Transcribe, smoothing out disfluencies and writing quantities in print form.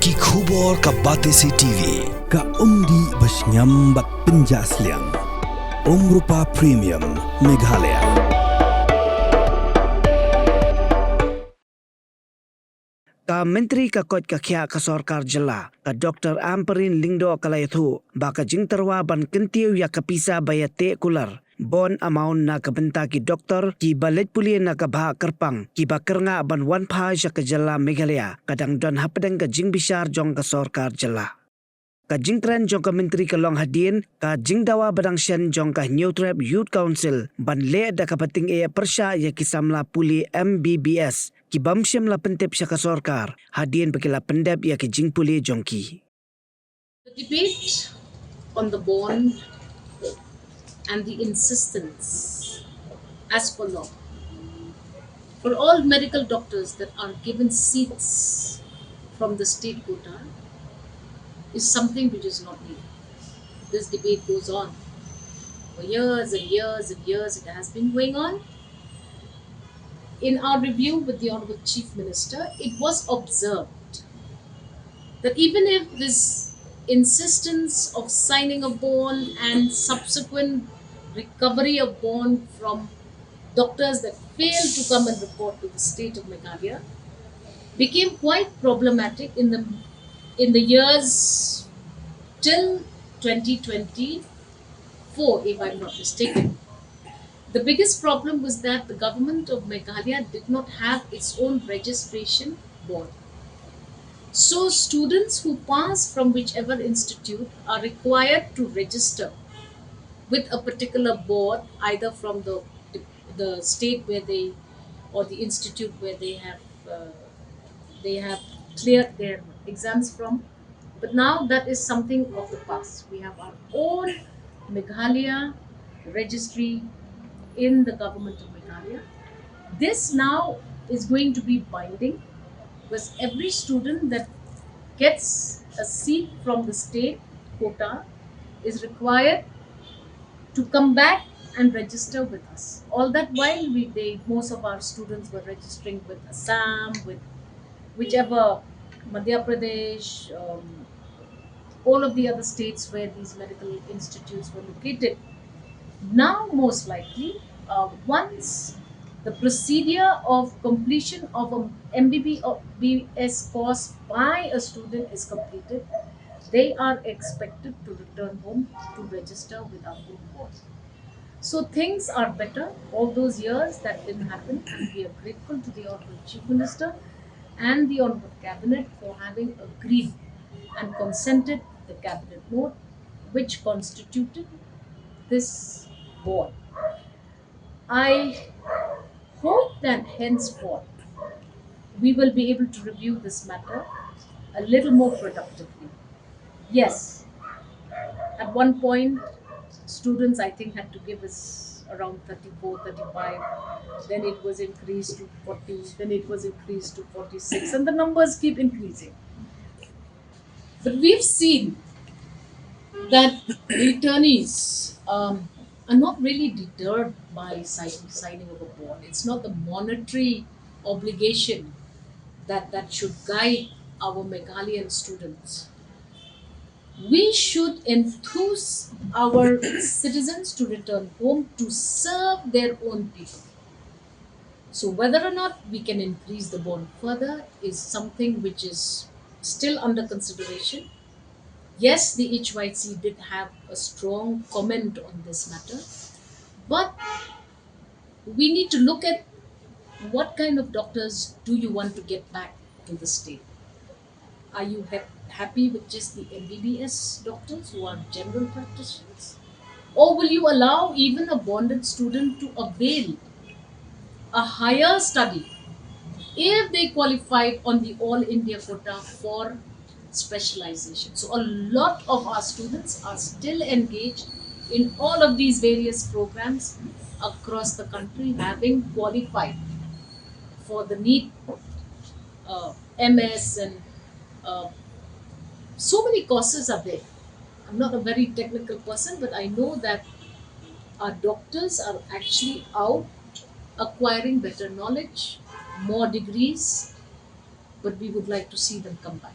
Ki khubor ka Batesi TV. Ka umdi basnyam bak penjaslian. Rupa Premium Meghalaya. Ka menteri ka kot ka khia ka Sorkar Jylla ka Doktor Amperin Lingdo kalayathu baka jingterwa ban Kyntiew ya kapisa bayate kular bon amount na kabenta ki Doktor ki balet puli na ka bah kerpang ki bakernga ban wan Phai ka Jylla Meghalaya kadang don hapadang ka jing Bishar jong ka Sorkar Jylla. Ka jingtren jong ka menteri ka long hadin ka jingdawa badang shen jong ka New Trap Youth Council ban le da ka pating e persya ya kisamla puli MBBS ki bamshem la pentep siya ka Sorkar hadin pakila pendep ya ki jing puli jongki. The debate on the bond and the insistence as per law for all medical doctors that are given seats from the state quota is something which is not new. This debate goes on for years and years and years. It has been going on. In our review with the Honorable Chief Minister, it was observed that even if this insistence of signing a bond and subsequent recovery of bond from doctors that failed to come and report to the state of Meghalaya became quite problematic in the years till 2024, if I'm not mistaken. The biggest problem was that the government of Meghalaya did not have its own registration board. So students who pass from whichever institute are required to register with a particular board, either from the state where they or the institute where they have cleared their exams from. But now that is something of the past. We have our own Meghalaya registry in the government of Meghalaya. This now is going to be binding because every student that gets a seat from the state quota is required to come back and register with us. All that while most of our students were registering with Assam, with whichever Madhya Pradesh, all of the other states where these medical institutes were located. Now, most likely, once the procedure of completion of a MBBS course by a student is completed, they are expected to return home to register with our own board. So things are better. All those years that didn't happen, and we are grateful to the Honorable Chief Minister and the Honorable Cabinet for having agreed and consented the Cabinet note which constituted this board. I hope that henceforth we will be able to review this matter a little more productively. Yes, at one point, students I think had to give us around 34, 35. Then it was increased to 40, then it was increased to 46, and the numbers keep increasing. But we've seen that returnees are not really deterred by signing of a bond. It's not the monetary obligation that should guide our Meghalayan students. We should enthuse our citizens to return home to serve their own people. So whether or not we can increase the bond further is something which is still under consideration. Yes, the HYC did have a strong comment on this matter, but we need to look at what kind of doctors do you want to get back to the state. Are you happy with just the MBBS doctors who are general practitioners? Or will you allow even a bonded student to avail a higher study if they qualified on the All India quota for specialization? So, a lot of our students are still engaged in all of these various programs across the country, having qualified for the NEET, MS, and uh, so many courses are there. I'm not a very technical person, but I know that our doctors are actually out acquiring better knowledge, more degrees, but we would like to see them come back.